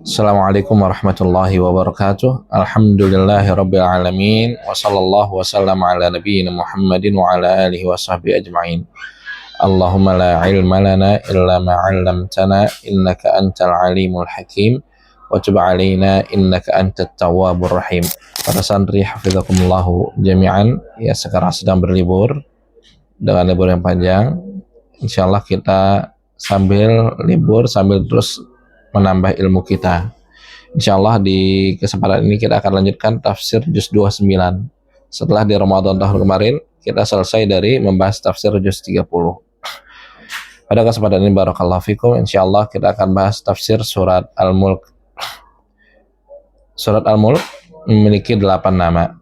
Assalamualaikum warahmatullahi wabarakatuh. Alhamdulillahi rabbil alamin. Wa sallallahu wasallam ala nabiyyina Muhammadin wa ala alihi wa sahbihi ajma'in. Allahumma la ilma lana illa ma 'allamtana innaka antal alimul hakim wa tub 'alaina innaka antat tawwabur rahim. Para santri hafizakumullahu jami'an, ya sekarang sedang berlibur dengan libur yang panjang. Insyaallah kita sambil libur sambil terus menambah ilmu kita. Insyaallah di kesempatan ini kita akan lanjutkan tafsir juz 29. Setelah di Ramadan tahun kemarin kita selesai dari membahas tafsir juz 30. Pada kesempatan ini barakallahu fikum, insyaallah kita akan bahas tafsir surat Al-Mulk. Surat Al-Mulk memiliki 8 nama.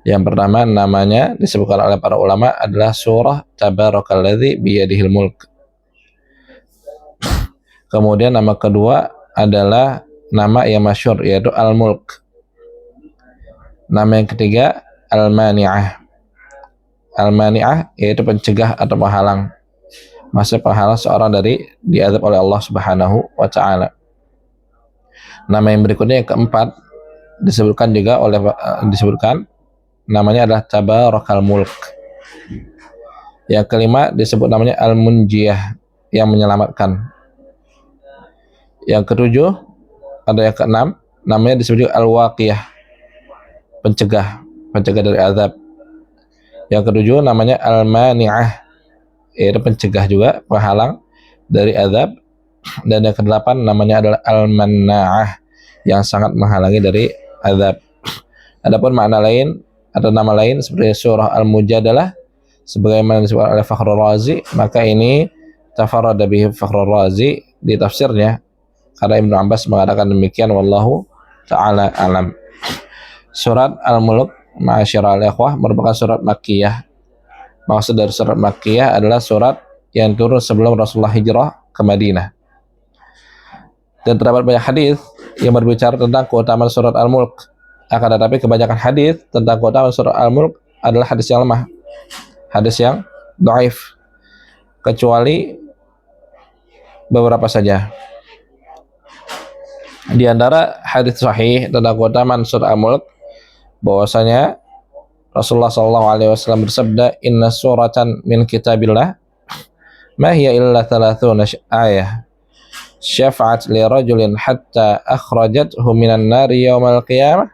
Yang pertama namanya disebutkan oleh para ulama adalah surah Tabarakalladzi biyadihil mulk. Kemudian nama kedua adalah nama yang masyhur yaitu Al-Mulk. Nama yang ketiga Al-Mani'ah. Al-Mani'ah yaitu pencegah atau penghalang. Maksudnya penghalang seorang dari diazab oleh Allah Subhanahu wa taala. Nama yang berikutnya yang keempat disebutkan namanya adalah Tabarakal Mulk. Yang kelima disebut namanya Al-Munjiyah, yang menyelamatkan. Yang ketujuh ada yang keenam namanya disebut juga Al-Waqiyah, pencegah dari azab. Yang ketujuh namanya Al-Mani'ah, yaitu pencegah juga, penghalang dari azab. Dan yang kedelapan namanya adalah Al-Manna'ah, yang sangat menghalangi dari azab. Adapun makna lain atau nama lain seperti surah Al-Mujadalah sebagaimana disebutkan oleh Fakhrul Razi, maka ini tafarrada bihi Fakhrul Razi di tafsirnya, karena Ibnu Abbas mengatakan demikian, wallahu ta'ala alam. Surat Al-Mulk ma'asyiral ikhwah merupakan surat Makkiyah. Maksud dari surat Makkiyah adalah surat yang turun sebelum Rasulullah hijrah ke Madinah. Dan terdapat banyak hadis yang berbicara tentang keutamaan surat Al-Mulk. Akan tetapi kebanyakan hadis tentang keutamaan surat Al-Mulk adalah hadis yang lemah, hadis yang dhaif, kecuali beberapa saja. Di antara hadis sahih tentang keutamaan surat Al-Mulk bahwasanya Rasulullah SAW bersabda, inna suratan min kitabillah ma hiya illa 30 ayah syafa'at li rajulin hatta akhrajathu minan nari yawmal qiyamah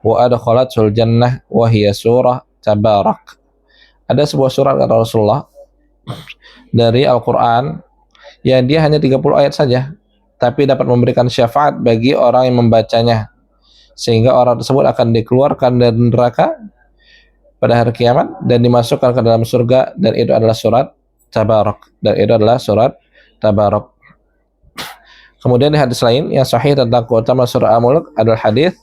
wa adkhalatul jannah wa hiya surah Tabarak. Ada sebuah surat kata Rasulullah dari Al-Quran yang dia hanya 30 ayat saja, tapi dapat memberikan syafaat bagi orang yang membacanya, sehingga orang tersebut akan dikeluarkan dari neraka pada hari kiamat dan dimasukkan ke dalam surga, dan itu adalah surat Tabarak. Kemudian di hadis lain yang sahih tentang keutamaan surah Al-Mulk adalah hadis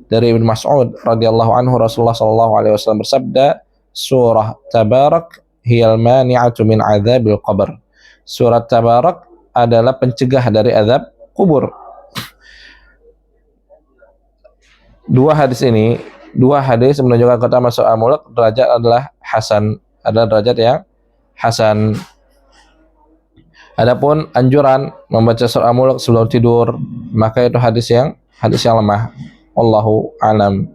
dari Ibnu Mas'ud radhiyallahu anhu, Rasulullah SAW bersabda, surah Tabarak hiyal mani'atu min adzabil qabr. Surat Tabarak adalah pencegah dari azab kubur. Dua hadis menunjukkan keutamaan surah Al-Mulk. Derajat adalah hasan, adalah derajat yang hasan. Adapun anjuran membaca surah Al-Mulk sebelum tidur, maka itu hadis yang lemah. Wallahu alam.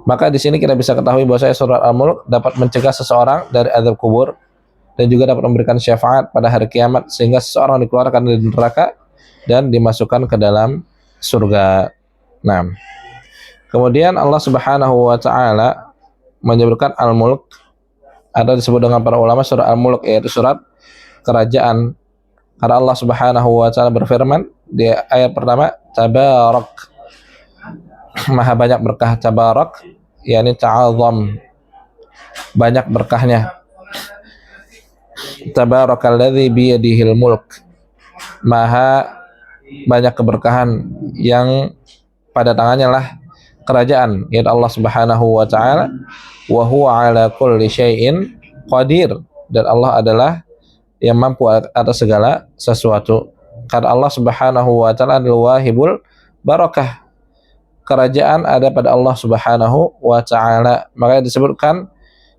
Maka di sini kita bisa ketahui bahwa surat Al-Mulk dapat mencegah seseorang dari azab kubur dan juga dapat memberikan syafaat pada hari kiamat, sehingga seseorang dikeluarkan dari neraka dan dimasukkan ke dalam surga. Nah, kemudian Allah Subhanahu wa taala menyebutkan Al-Mulk atau disebut dengan para ulama surah Al-Mulk, yaitu surat kerajaan. Karena Allah Subhanahu wa taala berfirman di ayat pertama, Tabarak, maha banyak berkah. Tabarak yakni ta'azam, banyak berkahnya. Tabarakalladzi biyadihil mulk, maha banyak keberkahan yang pada tangannya lah kerajaan, yaitu Allah Subhanahu wa taala. Wa huwa ala kulli syai'in qadir, dan Allah adalah yang mampu atas segala sesuatu. Karena Allah Subhanahu wa taala adalah wahibul barakah, kerajaan ada pada Allah Subhanahu wa taala. Makanya disebutkan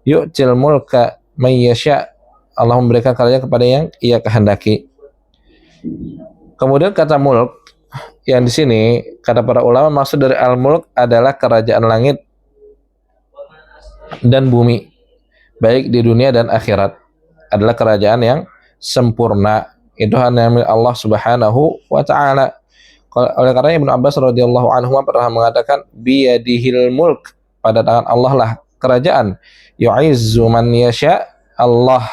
yu'til mulka may yasha, Allah memberikan kerajaan kepada yang Ia kehendaki. Kemudian kata mulk yang di sini kata para ulama maksud dari al-mulk adalah kerajaan langit dan bumi, baik di dunia dan akhirat, adalah kerajaan yang sempurna. Itu hanya milik Allah Subhanahu wa taala. Oleh karena Ibnu Abbas radhiyallahu anhu pernah mengatakan biyadihil mulk, pada tangan Allah lah kerajaan. Yu'izzu man yasha, Allah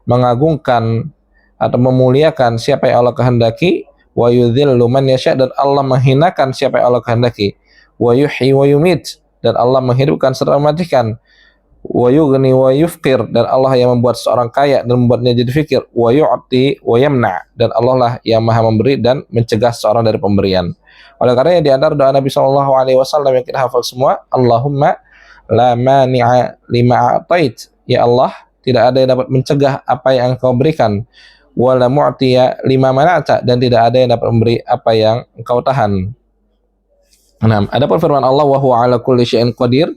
mengagungkan atau memuliakan siapa yang Allah kehendaki, wa yudhillu man yasha, dan Allah menghinakan siapa yang Allah kehendaki, wa yuhyi wa yumit, dan Allah menghidupkan serta mematikan, wa yughni wa yufqir, dan Allah yang membuat seorang kaya dan membuatnya jadi fikir, wa yu'ti wa yamna, dan Allah lah yang maha memberi dan mencegah seorang dari pemberian. Oleh karenanya di antara doa Nabi SAW yang kita hafal semua, Allahumma la mani'a lima a'tait, ya Allah, tidak ada yang dapat mencegah apa yang Engkau berikan, wala mu'tiya lima mana'ta, dan tidak ada yang dapat memberi apa yang Engkau tahan. Nah, adapun firman Allah wa huwa ala kulli syai'in qadir,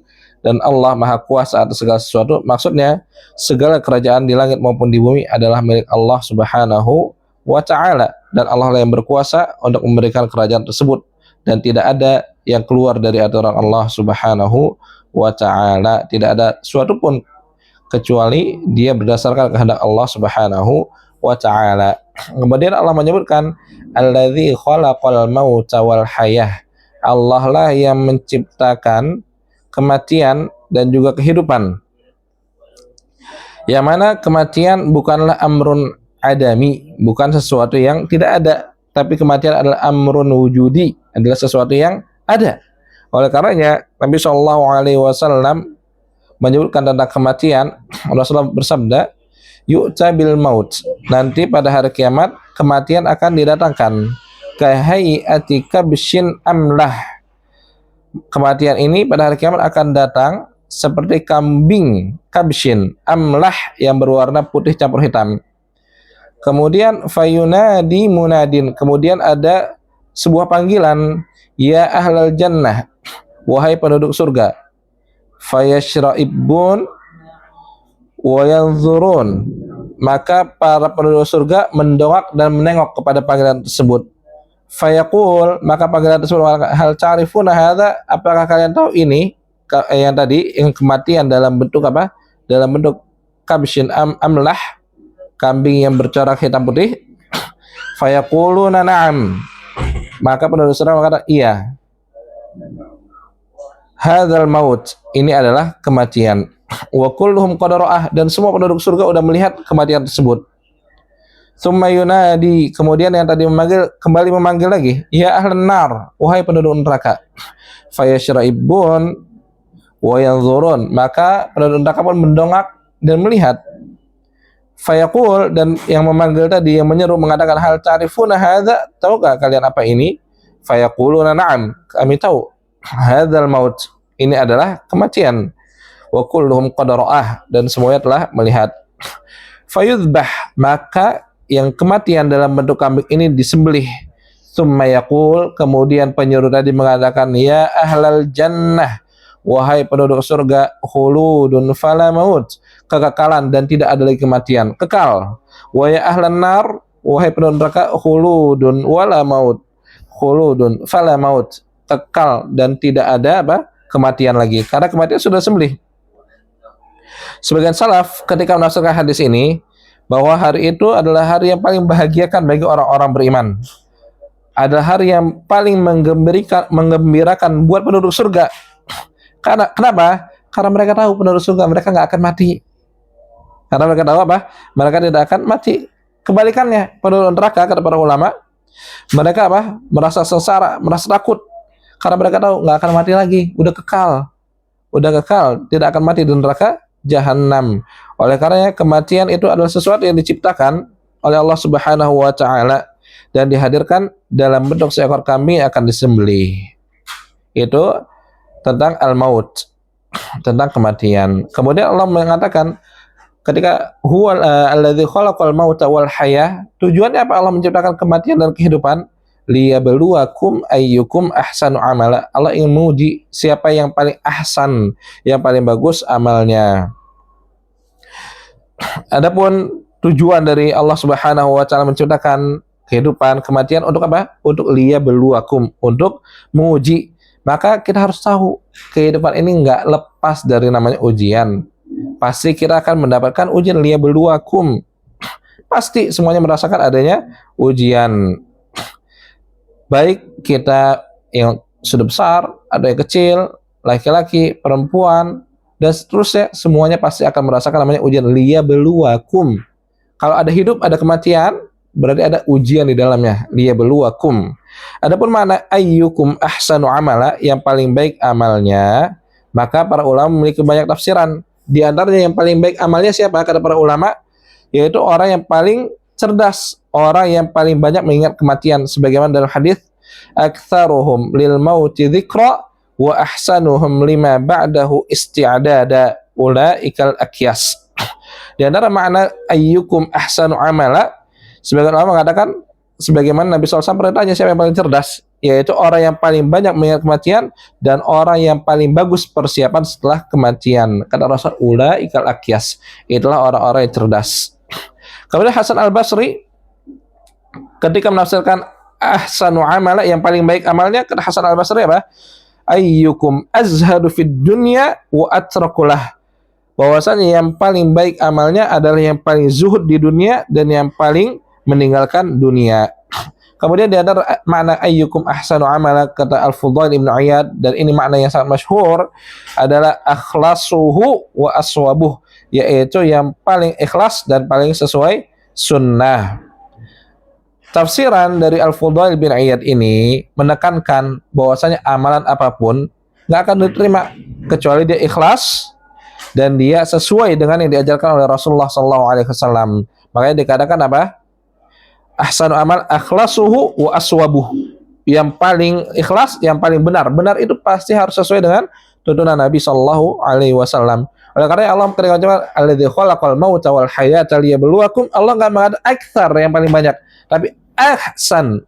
dan Allah maha kuasa atas segala sesuatu, maksudnya segala kerajaan di langit maupun di bumi adalah milik Allah Subhanahu wa ta'ala, dan Allah lah yang berkuasa untuk memberikan kerajaan tersebut, dan tidak ada yang keluar dari aturan Allah Subhanahu wa ta'ala. Tidak ada suatu pun kecuali dia berdasarkan kehendak Allah Subhanahu wa ta'ala. Kemudian Allah menyebutkan alladzi khalaqal mauta wal hayah, Allah lah yang menciptakan kematian dan juga kehidupan. Yang mana kematian bukanlah amrun adami, bukan sesuatu yang tidak ada, tapi kematian adalah amrun wujudi, adalah sesuatu yang ada. Oleh karenanya Nabi SAW menyebutkan tentang kematian, Rasulullah bersabda, yu'ta bil maut, nanti pada hari kiamat kematian akan didatangkan, kahayati kabshin amlah, kematian ini pada hari kiamat akan datang seperti kambing kabshin amlah yang berwarna putih campur hitam. Kemudian fayunadi munadin, kemudian ada sebuah panggilan, ya ahlal jannah, wahai penduduk surga, fayashra'ibun wa yanzurun, maka para penduduk surga mendongak dan menengok kepada panggilan tersebut. Fayaqul, maka panggilan tersebut mengatakan, hal ta'rifuna hadza, apakah kalian tahu ini yang tadi, yang kematian dalam bentuk apa? Dalam bentuk kabshin amlah, kambing yang bercorak hitam putih. Fayaquluna na'am, maka penduduk surga mengatakan iya. Hadzal maut, ini adalah kematian. Wa kulluhum qad ra'ah, dan semua penduduk surga sudah melihat kematian tersebut. Tsumma yunadi, kemudian yang tadi memanggil kembali memanggil lagi, ya ahlan nar, wahai penduduk neraka. Fayashra'ibun wa yanzurun, maka penduduk neraka pun mendongak dan melihat. Fayaqul, dan yang memanggil tadi, yang menyeru mengatakan, hal ta'rifuna hadza, tahukah kalian apa ini? Fayaquluna na'am, kami tahu. Hadzal maut, ini adalah kematian. Wa kulluhum qad ra'ah, dan semuanya telah melihat. Fayudbah, maka yang kematian dalam bentuk kambing ini disembelih. Tsumma yaqul, kemudian penyuruh tadi mengatakan, ya ahlal jannah, wahai penduduk surga, khuludun fala maut, kekekalan dan tidak ada lagi kematian, kekal. Wa ya ahlan nar, wahai penduduk neraka, khuludun wala maut, khuludun fala maut, kekal dan tidak ada apa? Kematian lagi, karena kematian sudah sembelih. Sebagian salaf ketika menafsirkan hadis ini, bahwa hari itu adalah hari yang paling bahagiakan bagi orang-orang beriman, adalah hari yang paling menggembirakan buat penduduk surga. Karena kenapa? Karena mereka tahu penduduk surga mereka nggak akan mati. Karena mereka tahu apa? Mereka tidak akan mati. Kebalikannya, penduduk neraka kata para ulama, mereka apa? Merasa sengsara, merasa takut. Karena mereka tahu nggak akan mati lagi, udah kekal, tidak akan mati di neraka Jahannam. Oleh karenanya kematian itu adalah sesuatu yang diciptakan oleh Allah Subhanahu wa ta'ala dan dihadirkan dalam bentuk seekor kambing yang akan disembelih. Itu tentang al-maut, tentang kematian. Kemudian Allah mengatakan ketika huwal alladzi khalaqal mauta wal hayah, tujuannya apa Allah menciptakan kematian dan kehidupan? Liyabluwakum ayyukum ahsanu amala. Allah ingin menguji siapa yang paling ahsan, yang paling bagus amalnya. Adapun tujuan dari Allah Subhanahu wa taala menciptakan kehidupan, kematian untuk apa? Untuk liyabluwakum, untuk menguji. Maka kita harus tahu kehidupan ini nggak lepas dari namanya ujian. Pasti kita akan mendapatkan ujian, liyabluwakum. Pasti semuanya merasakan adanya ujian. Baik kita yang sudah besar, ada yang kecil, laki-laki, perempuan, dan seterusnya, semuanya pasti akan merasakan namanya ujian, liyabluwakum. Kalau ada hidup, ada kematian, berarti ada ujian di dalamnya, liyabluwakum. Adapun makna ayyukum ahsanu amala, yang paling baik amalnya, maka para ulama memiliki banyak tafsiran. Di antaranya yang paling baik amalnya siapa? Kata para ulama, yaitu orang yang paling cerdas, orang yang paling banyak mengingat kematian, sebagaimana dalam hadis, aktsaruhum lil mauti dzikra wa ahsanuhum lima ba'dahu isti'dada ulaikal akyas. Di antara makna ayyukum ahsanu amala, sebagian ulama mengatakan, sebagaimana Nabi SAW pernah tanya siapa yang paling cerdas, yaitu orang yang paling banyak mengingat kematian dan orang yang paling bagus persiapan setelah kematian. Kata Rasul, ulaikal akyas, itulah orang-orang yang cerdas. Kemudian Hasan Al-Basri ketika menafsirkan ahsanu amala, yang paling baik amalnya, kata Hasan Al-Basri apa? Ayyukum azhadu fid dunya wa atrakulah. Bahwasanya yang paling baik amalnya adalah yang paling zuhud di dunia dan yang paling meninggalkan dunia. Kemudian di antara makna ayyukum ahsanu amala, kata Al-Fudail Ibn Iyad, dan ini makna yang sangat masyhur, adalah akhlasuhu wa aswabuh, yaitu yang paling ikhlas dan paling sesuai sunnah. Tafsiran dari Al-Fudail bin Iyad ini menekankan bahwasanya amalan apapun nggak akan diterima kecuali dia ikhlas dan dia sesuai dengan yang diajarkan oleh Rasulullah SAW. Makanya dikatakan apa? Ahsanu amal akhlasuhu wa aswabuh. Yang paling ikhlas, yang paling benar. Benar itu pasti harus sesuai dengan tuntunan Nabi SAW. Oleh karena Allah ketika mengucapkan alladzi khalaqal mauta wal hayata liyabluwakum, Allah enggak mengatakan aktsar yang paling banyak, tapi ahsan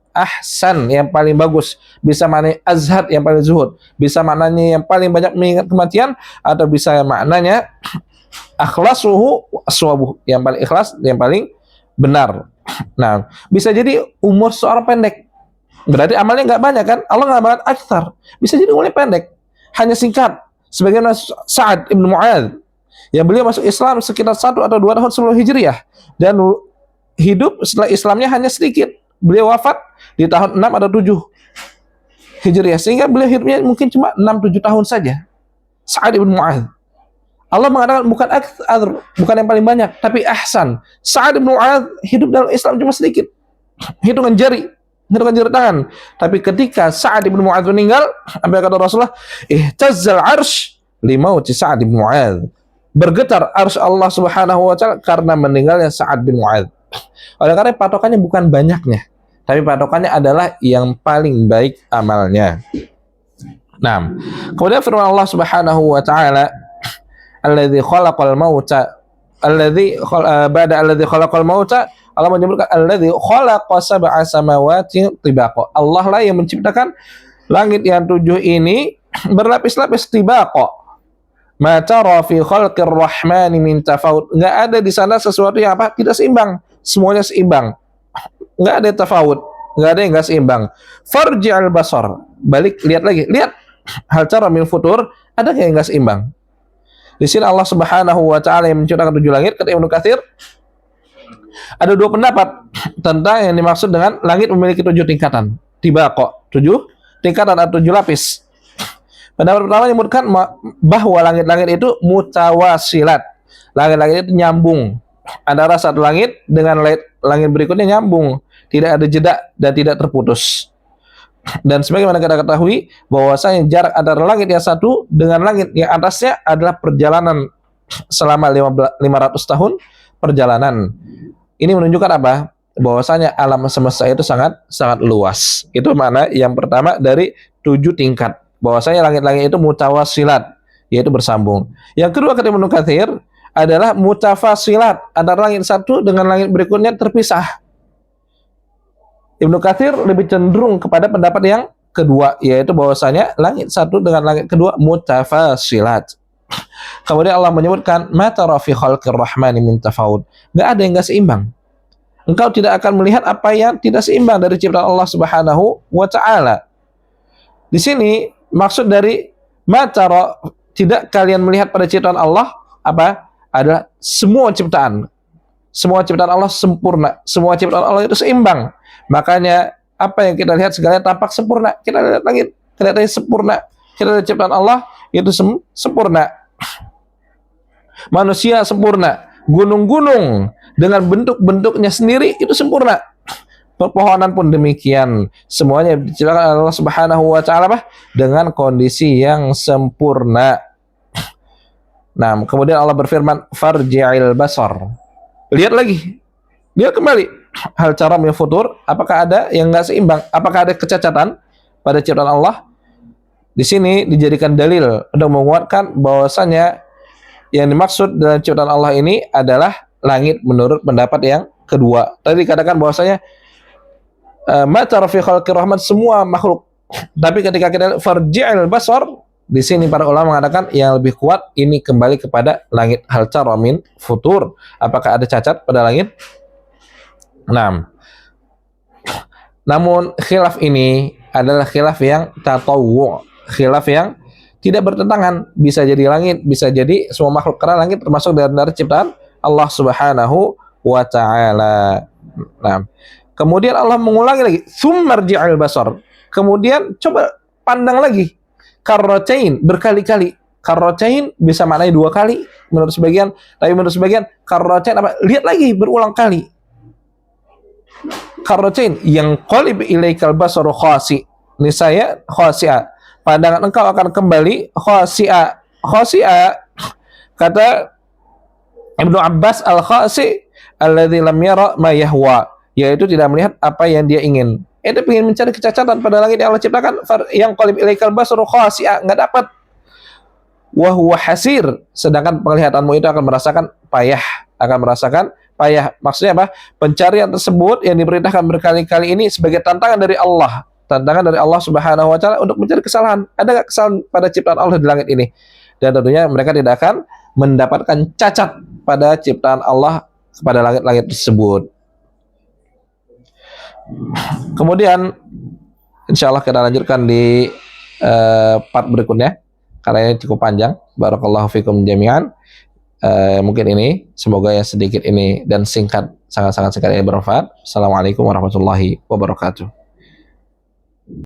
yang paling bagus. Bisa maknanya azhad yang paling zuhud, bisa maknanya yang paling banyak mengingat kematian, atau bisa maknanya akhlasuhu aswabuh, yang paling ikhlas, yang paling benar. Nah, bisa jadi umur seorang pendek, berarti amalnya nggak banyak kan? Allah nggak banget aktsar. Bisa jadi umurnya pendek, hanya singkat. Sebagaimana Sa'ad ibn Mu'adz, yang beliau masuk Islam sekitar 1 atau 2 tahun sebelum Hijriah, dan hidup setelah Islamnya hanya sedikit. Beliau wafat di tahun 6 atau 7 Hijriah, sehingga beliau hidupnya mungkin cuma 6-7 tahun saja. Sa'ad ibn Mu'adz, Allah mengatakan bukan aktsar, bukan yang paling banyak, tapi ahsan. Sa'ad ibn Mu'adz hidup dalam Islam cuma sedikit, hitungan jari tangan. Tapi ketika Sa'ad ibn Mu'adz meninggal, apa yang kata Rasulullah? Ihtazzal arsh limauti Sa'ad ibn Mu'adz. Bergetar arsy Allah Subhanahu wa taala karena meninggalnya Sa'ad bin Mu'adz. Oleh karena patokannya bukan banyaknya, tapi patokannya adalah yang paling baik amalnya. Nah, kemudian firman Allah Subhanahu wa taala, alladzi khalaqal mauta ba'da alladzi khalaqal mauta, Allah menyebutkan alladzi khalaqa sab'a samawati tibaqa. Allah lah yang menciptakan langit yang 7 ini berlapis-lapis tibaqa. Ma tara fi khalqir rahmani min tafawut. Enggak ada di sana sesuatu yang apa? Tidak seimbang. Semuanya seimbang. Enggak ada tafawut, enggak ada yang enggak seimbang. Farji'al basar. Balik, lihat lagi. Lihat. Hal tara min futur, ada yang enggak seimbang? Di sini Allah Subhanahu wa taala yang menciptakan 7 langit. Kata Ibnu Katsir, ada 2 pendapat tentang yang dimaksud dengan langit memiliki 7 tingkatan. Tibaqa, 7 tingkatan atau 7 lapis. Pendapat pertama menyebutkan bahwa langit-langit itu mutawasilat. Langit-langit itu nyambung. Antara satu langit dengan langit berikutnya nyambung, tidak ada jeda dan tidak terputus. Dan sebagaimana kita ketahui bahwasanya jarak antara langit yang satu dengan langit yang atasnya adalah perjalanan selama 500 tahun perjalanan. Ini menunjukkan apa? Bahwasanya alam semesta itu sangat luas. Itu makna yang pertama dari 7 tingkat. Bahwasanya langit-langit itu mutawasilat, yaitu bersambung. Yang kedua kata Ibnu Katsir adalah mutafasilat, antara langit satu dengan langit berikutnya terpisah. Ibnu Katsir lebih cenderung kepada pendapat yang kedua, yaitu bahwasanya langit satu dengan langit kedua mutafasilat. Kemudian Allah menyebutkan ma tara fi khalqir rahmani min tafawud. Enggak ada yang enggak seimbang. engkau tidak akan melihat apa yang tidak seimbang dari ciptaan Allah Subhanahu wa taala. Di sini maksud dari ma tara, tidak kalian melihat pada ciptaan Allah apa? Adalah semua ciptaan. Semua ciptaan Allah sempurna, semua ciptaan Allah itu seimbang. Makanya apa yang kita lihat segalanya tampak sempurna. Kita lihat langit, kelihatannya sempurna. Kita lihat ciptaan Allah itu sempurna. Manusia sempurna, gunung-gunung dengan bentuk-bentuknya sendiri itu sempurna. Pepohonan pun demikian, semuanya diciptakan Allah Subhanahu wa taala dengan kondisi yang sempurna. Nah, kemudian Allah berfirman, farji'il basar. Lihat lagi. Lihat kembali. Hal cara min futur, apakah ada yang enggak seimbang? Apakah ada kecacatan pada ciptaan Allah? Di sini dijadikan dalil untuk menguatkan bahwasanya yang dimaksud dalam ciptaan Allah ini adalah langit menurut pendapat yang kedua. Tadi dikatakan bahwasanya ma tara fi khalqir rahman, semua makhluk. Tapi ketika kita farji'il basar, di sini para ulama mengatakan yang lebih kuat ini kembali kepada langit. Hal tara min futur, apakah ada cacat pada langit? Nah, namun khilaf ini adalah khilaf yang tatawwu', khilaf yang tidak bertentangan, bisa jadi langit, bisa jadi semua makhluk, karena langit termasuk dari ciptaan Allah Subhanahu wa taala. Nah, kemudian Allah mengulangi lagi, tsummarji'il basar. Kemudian coba pandang lagi, karratain, berkali-kali. Karratain bisa maknai dua kali menurut sebagian, tapi menurut sebagian karratain apa? Lihat lagi berulang kali. Karratain yang qalib ilaikal basaru khasi. Ini saya khasi'a. Pandangan engkau akan kembali khasi'a. Khasi'a, kata Ibnu Abbas, al-khasi alladzi lam yara ma yahwa, yaitu tidak melihat apa yang dia ingin. Dia ingin mencari kecacatan pada langit yang Allah ciptakan, yang qalib ilaikal basaru khasi'a, enggak dapat. Wa huwa hasir, sedangkan penglihatanmu itu akan merasakan payah, akan merasakan payah. Maksudnya apa? Pencarian tersebut yang diperintahkan berkali-kali ini sebagai tantangan dari Allah. Tantangan dari Allah Subhanahu wa taala untuk mencari kesalahan. Ada nggak kesalahan pada ciptaan Allah di langit ini? Dan tentunya mereka tidak akan mendapatkan cacat pada ciptaan Allah pada langit-langit tersebut. Kemudian insya Allah kita lanjutkan di part berikutnya, karena ini cukup panjang. Barakallahu fikum jami'an. Mungkin ini, semoga yang sedikit ini dan singkat, sangat-sangat singkat ini bermanfaat. Assalamualaikum warahmatullahi wabarakatuh.